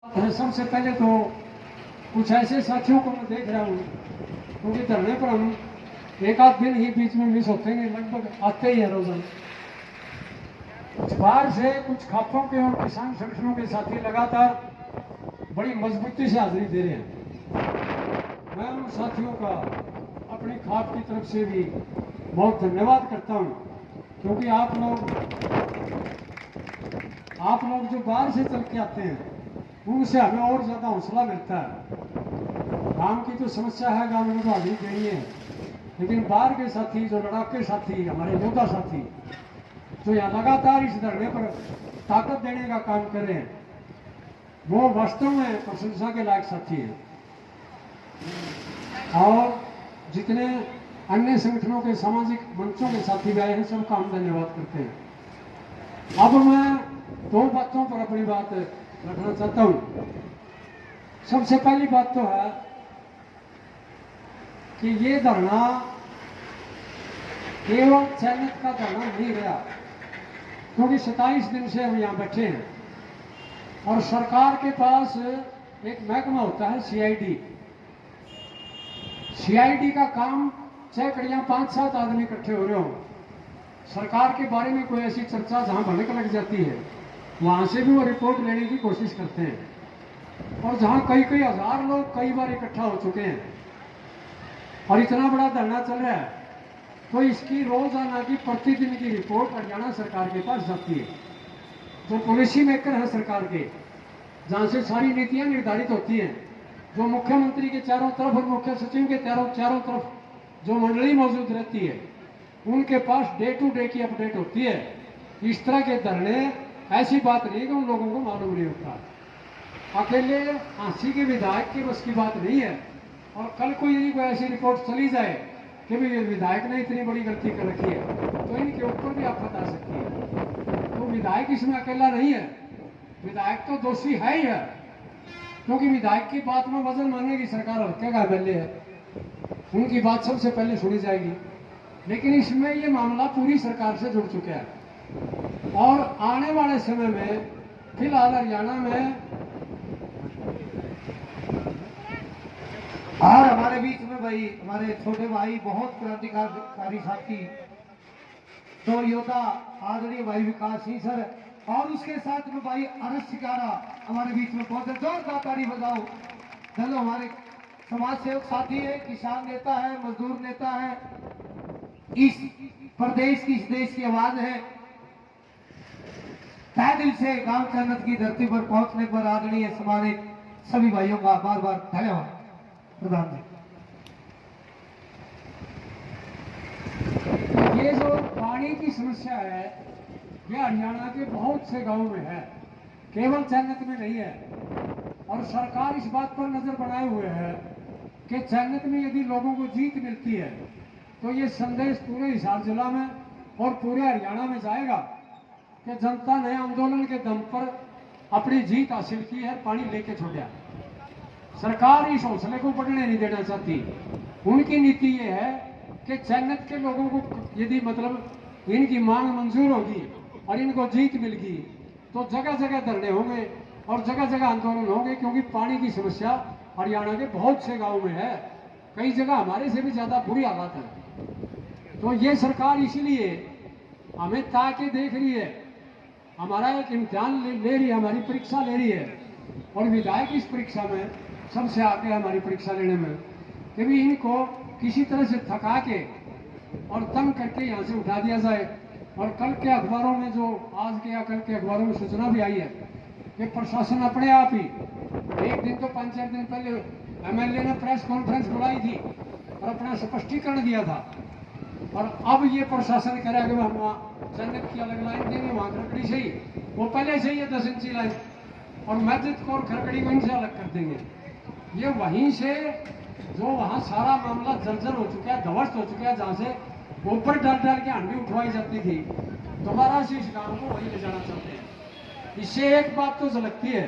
सबसे पहले तो कुछ ऐसे साथियों को मैं देख रहा हूँ क्योंकि धरने पर हम एक आध दिन ही बीच में मिस होते हैं, लगभग आते ही है रोजाना। कुछ बाहर से कुछ खापों के और किसान संगठनों के साथी लगातार बड़ी मजबूती से हाजिरी दे रहे हैं। मैं उन साथियों का अपनी खाप की तरफ से भी बहुत धन्यवाद करता हूँ, क्योंकि आप लोग जो बाहर से चल के आते हैं उनसे हमें और ज्यादा हौसला मिलता है। गांव की जो समस्या है गांव में तो हाजिरी देनी है, लेकिन बाहर के साथी, जो लड़ाके साथी, हमारे योद्धा साथी जो यहाँ लगातार इस धरने पर ताकत देने का काम कर रहे हैं, वो वास्तव में प्रशंसा के लायक साथी हैं। और जितने अन्य संगठनों के, सामाजिक मंचों के साथी भी आए हैं, सबका हम धन्यवाद करते हैं। अब मैं दो बातों पर अपनी बात रखना चाहता हूं। सबसे पहली बात तो है कि ये धरना केवल चयनित का धरना नहीं रहा, क्योंकि 27 दिन से हम यहाँ बैठे हैं और सरकार के पास एक महकमा होता है सीआईडी। सीआईडी का काम सैकड़ियां 5-7 आदमी इकट्ठे हो रहे हो, सरकार के बारे में कोई ऐसी चर्चा जहां भनक लग जाती है वहां से भी वो रिपोर्ट लेने की कोशिश करते हैं। और जहां कई हजार लोग कई बार इकट्ठा हो चुके हैं और इतना बड़ा धरना चल रहा है, तो इसकी रोजाना की प्रतिदिन की रिपोर्ट हरियाणा सरकार के पास जाती है। जो पॉलिसी मेकर है सरकार के, जहां से सारी नीतियां निर्धारित होती हैं, जो मुख्यमंत्री के चारों तरफ और मुख्य सचिव के चारों तरफ जो मंडली मौजूद रहती है, उनके पास डे टू डे की अपडेट होती है। इस तरह के धरने ऐसी बात नहीं कि उन लोगों को मालूम नहीं होता। अकेले हांसी के विधायक के बस की बात नहीं है। और कल को यदि कोई ऐसी रिपोर्ट चली जाए कि भी विधायक ने इतनी बड़ी गलती कर रखी है, तो इनके ऊपर भी आफत आ सकती है। तो विधायक इसमें अकेला नहीं है, विधायक तो दोषी है ही है, क्योंकि विधायक की बात में वजन मानेगी सरकार, हल्के का एमएलए है, उनकी बात सबसे पहले सुनी जाएगी। लेकिन इसमें ये मामला पूरी सरकार से जुड़ चुका है और आने वाले समय में फिलहाल हरियाणा में और हमारे बीच में भाई हमारे छोटे भाई, बहुत क्रांतिकारी साथी, तो योद्धा आदरणीय भाई विकास सिंह सर, और उसके साथ में भाई अरस सिकारा हमारे बीच में पहुंचे। जोरदार ताली बजाओ। चलो, हमारे समाज सेवक साथी है, किसान नेता है, मजदूर नेता है, इस प्रदेश की, इस देश की आवाज है। तहे दिल से गांव चन्नत की धरती पर पहुंचने पर आदरणीय सम्मानित सभी भाइयों का बार बार धन्यवाद। प्रधान जी, ये जो पानी की समस्या है, ये हरियाणा के बहुत से गांवों में है, केवल चन्नत में नहीं है। और सरकार इस बात पर नजर बनाए हुए है कि चन्नत में यदि लोगों को जीत मिलती है तो ये संदेश पूरे हिसार जिला में और पूरे हरियाणा में जाएगा कि जनता ने आंदोलन के दम पर अपनी जीत हासिल की है, पानी लेके छोड़ा। सरकार इस हौसले को बढ़ने नहीं देना चाहती। उनकी नीति ये है कि चन्नत के लोगों को यदि मतलब इनकी मांग मंजूर होगी और इनको जीत मिल गई तो जगह जगह धरने होंगे और जगह जगह आंदोलन होंगे, क्योंकि पानी की समस्या हरियाणा के बहुत से गांवों में है, कई जगह हमारे से भी ज्यादा बुरी हालत है। तो ये सरकार इसीलिए हमें ताके देख रही है, हमारा एक इम्तिहान ले रही है, हमारी परीक्षा ले रही है। और विधायक इस परीक्षा में सबसे आगे हमारी परीक्षा लेने में कि भी इनको किसी तरह से थका के और तंग करके यहाँ से उठा दिया जाए। और कल के अखबारों में जो आज के या कल के अखबारों में सूचना भी आई है कि प्रशासन अपने आप ही, एक दिन तो 5-4 दिन पहले एमएलए ने प्रेस कॉन्फ्रेंस बुलाई थी और अपना स्पष्टीकरण दिया था, और अब ये प्रशासन कह रहा है कि हम वहाँ चन्नत की अलग लाइन देंगे, वहाँ खरकड़ी से ही, वो पहले से ही है 10 इंची लाइन, और मस्जिद को और खरकड़ी को इनसे अलग कर देंगे। ये वहीं से जो वहाँ सारा मामला जर्जर हो चुका है, ध्वस्त हो चुका है, जहाँ से ऊपर डाल के हंडी उठवाई जाती थी, दोबारा से इस गांव को वहीं ले जाना चाहते हैं। इससे एक बात तो झलकती है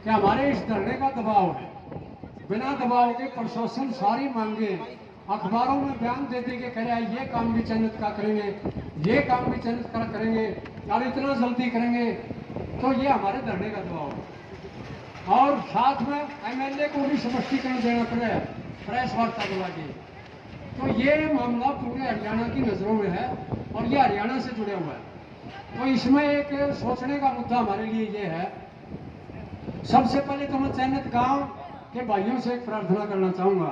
कि हमारे इस धरने का दबाव है, बिना दबाव के प्रशासन सारी मांगे अखबारों में बयान दे दे के कह रहा है ये काम भी चयनित का करेंगे, ये काम भी चयनित का करेंगे और इतना जल्दी करेंगे, तो ये हमारे धरने का दबाव है। और साथ में एमएलए को भी स्पष्टीकरण देना पड़े प्रेस वार्ता बुला के। तो ये मामला पूरे हरियाणा की नजरों में है और ये हरियाणा से जुड़े हुआ है। तो इसमें एक सोचने का मुद्दा हमारे लिए ये है, सबसे पहले तो मैं चयनित गांव के भाइयों से एक प्रार्थना करना चाहूंगा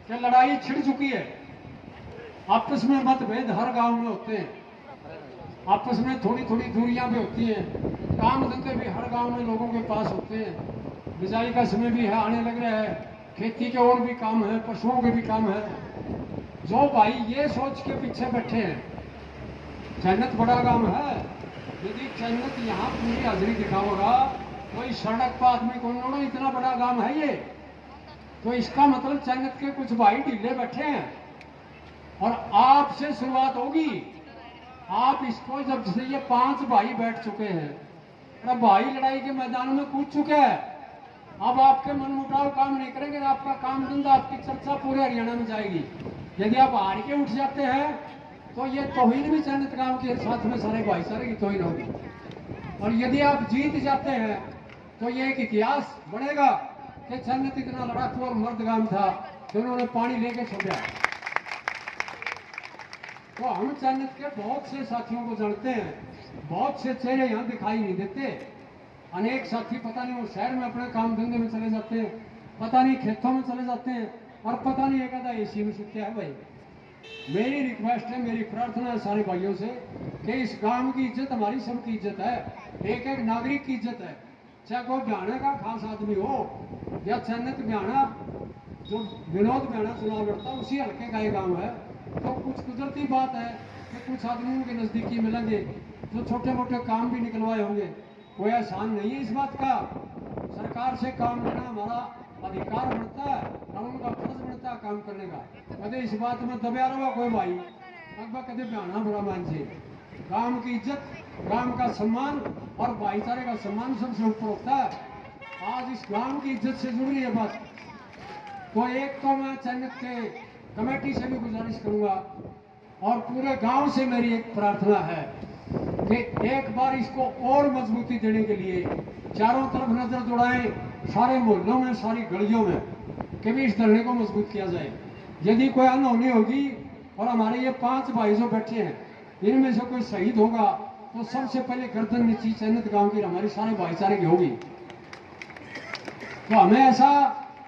कि लड़ाई छिड़ चुकी है, आपस में मतभेद हर गांव में होते हैं, आपस में थोड़ी थोड़ी दूरियां भी होती हैं, काम धंधे भी हर गांव में लोगों के पास होते हैं, बिजाई का समय भी है आने लग रहा है, खेती के और भी काम है, पशुओं के भी काम है। जो भाई ये सोच के पीछे बैठे हैं चयनित बड़ा काम है, यदि चयनित यहाँ पूरी हाजिरी दिखाओगा कोई सड़क पर आदमी को नोड़ो इतना बड़ा काम है ये, तो इसका मतलब चयनित के कुछ भाई ढीले बैठे हैं और आपसे शुरुआत होगी। आप इसको जब से ये 5 भाई बैठ चुके हैं, अरे भाई लड़ाई के मैदान में कूद चुके हैं, अब आपके मनमुटाव काम नहीं करेंगे, आपका काम धंधा आपकी चर्चा पूरे हरियाणा में जाएगी। यदि आप हार के उठ जाते हैं तो ये तौहीन भी चयनित गांव के साथ में सारे भाईचारे की तौहीन होगी, और यदि आप जीत जाते हैं तो ये एक इतिहास बनेगा कि चयनित इतना लड़ाकू और मर्द गांव था कि उन्होंने पानी लेके छोड़ा। तो हम चयनित के बहुत से साथियों को जानते हैं, बहुत से चेहरे यहाँ दिखाई नहीं देते, अनेक साथी पता नहीं वो शहर में अपने काम धंधे में चले जाते हैं, पता नहीं खेतों में चले जाते हैं, और पता नहीं एक आधा एसी में सुते हैं। भाई मेरी रिक्वेस्ट है, मेरी प्रार्थना है सारे भाइयों से कि इस गांव की इज्जत हमारी सबकी इज्जत है, एक एक नागरिक की इज्जत है, चाहे कोई ब्याणा का खास आदमी हो या चयनित ब्याणा जो विनोद ब्याणा चुनाव लड़ता उसी हल्के का ये गाँव है। तो कुछ कुदरती बात है कि कुछ आदमियों के नजदीकी मिलेंगे जो छोटे मोटे काम भी निकलवाए होंगे, कोई आसान नहीं है इस बात का। सरकार से काम लेना हमारा अधिकार बनता है और उनका फर्ज बनता है काम करने का। कदे इस बात में दबा रहा कोई भाई लगभग कदे बयाना बुरा मान से, काम की इज्जत, काम का सम्मान और भाईचारे का सम्मान सबसे ऊपर होता है। आज इस गांव की इज्जत से जुड़ी है बात। तो एक तो मैं चयनित के कमेटी से भी गुजारिश करूंगा और पूरे गांव से मेरी एक प्रार्थना है कि एक बार इसको और मजबूती देने के लिए चारों तरफ नजर दौड़ाएं, सारे मोहल्लों में, सारी गलियों में, कि भी इस धरने को मजबूत किया जाए। यदि कोई अनहोनी होगी और हमारे ये 5 भाई जो बैठे हैं इनमें से कोई शहीद होगा तो सबसे पहले गर्दन नीची चयनित गांव की हमारी सारे भाईचारे की होगी। तो हमें ऐसा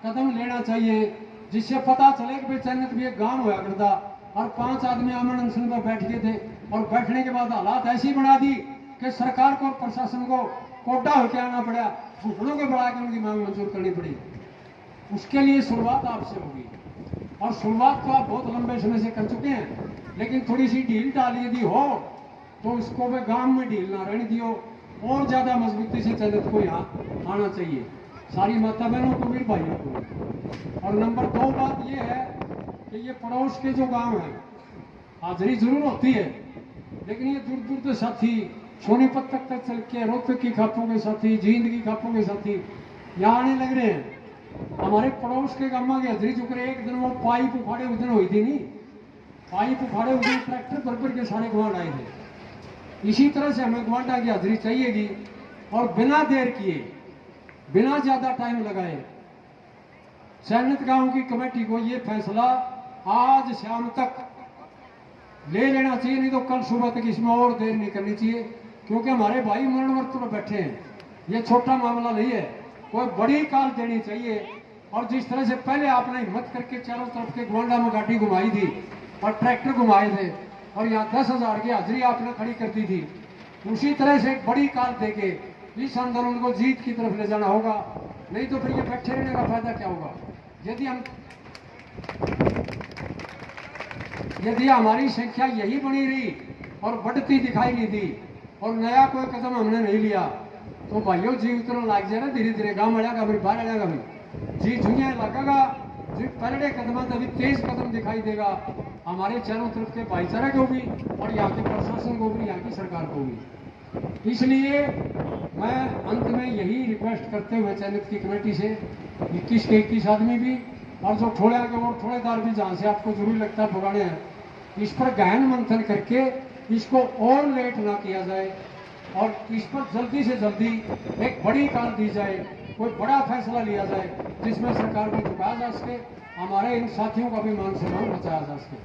कदम लेना चाहिए जिससे पता चले कि भाई चयनित भी एक गांव हुआ करता और 5 आदमी अमन अनशन पर बैठ गए थे और बैठने के बाद हालात ऐसी बना दी कि सरकार को और प्रशासन को कोटा होकर आना पड़ा, घुटनों को बढ़ा के उनकी मांग मंजूर करनी पड़ी। उसके लिए शुरुआत आपसे होगी और शुरुआत तो आप बहुत लंबे समय से कर चुके हैं, लेकिन थोड़ी सी ढील डाल यदि हो तो उसको भी गांव में ढील ना रहने दियो, और ज्यादा मजबूती से चयनित को यहाँ आना चाहिए, सारी माता बहनों को भी भाइयों को। और नंबर 2 बात ये है कि ये पड़ोस के जो गांव हैं हाजिरी जरूर होती है, लेकिन ये दूर दूर के साथी सोनीपत तक चल के रोहतक की खापों के साथी, जींद की खापों के साथी यहाँ आने लग रहे हैं। हमारे पड़ोस के गांव की हाजिरी चुक रहे, एक दिन वो पाइप उखाड़े उस दिन हुई थी नहीं, पाइप उखाड़े उस दिन ट्रैक्टर भर के सारे गुआंढ आए थे। इसी तरह से हमें गुआंढा की हाजिरी चाहिएगी और बिना देर किए, बिना ज्यादा टाइम लगाए चयनित गांव की कमेटी को ये फैसला आज शाम तक ले लेना चाहिए, नहीं तो कल सुबह तक इसमें और देर नहीं करनी चाहिए, क्योंकि हमारे भाई मरण वर्त पर बैठे हैं। ये छोटा मामला नहीं है, कोई बड़ी काल देनी चाहिए। और जिस तरह से पहले आपने हिम्मत करके चारों तरफ के गोंडा में गाड़ी घुमाई थी और ट्रैक्टर घुमाए थे और यहाँ 10,000 की हाजिरी आपने खड़ी कर दी थी, उसी तरह से एक बड़ी काल देके इस आंदोलन को जीत की तरफ ले जाना होगा, नहीं तो फिर ये बैठे रहने का फायदा क्या होगा। यदि हमारी संख्या यही बनी रही और बढ़ती दिखाई नहीं दी और नया कोई कदम हमने नहीं लिया तो भाइयों जी उतना लाग जाए ना, धीरे धीरे गाँव आएगा फिर बाहर आएगा, भी जी झुंझे लगेगा, जी पहले कदम अभी तेज कदम दिखाई देगा हमारे चारों तरफ के भाईचारे को भी और यहाँ के प्रशासन को भी, यहाँ की सरकार को भी। इसलिए मैं अंत में यही रिक्वेस्ट करते हुए चयनित की कमेटी से 21 के 21 आदमी भी और जो थोड़े आगे और थोड़ेदार भी जहाँ से आपको जरूरी लगता है भगाने हैं, इस पर गहन मंथन करके इसको और लेट ना किया जाए और इस पर जल्दी से जल्दी एक बड़ी कान दी जाए, कोई बड़ा फैसला लिया जाए जिसमें सरकार को झुकाया जा सके, हमारे इन साथियों का भी मान सम्मान बचाया जा सके।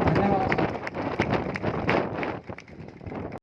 धन्यवाद।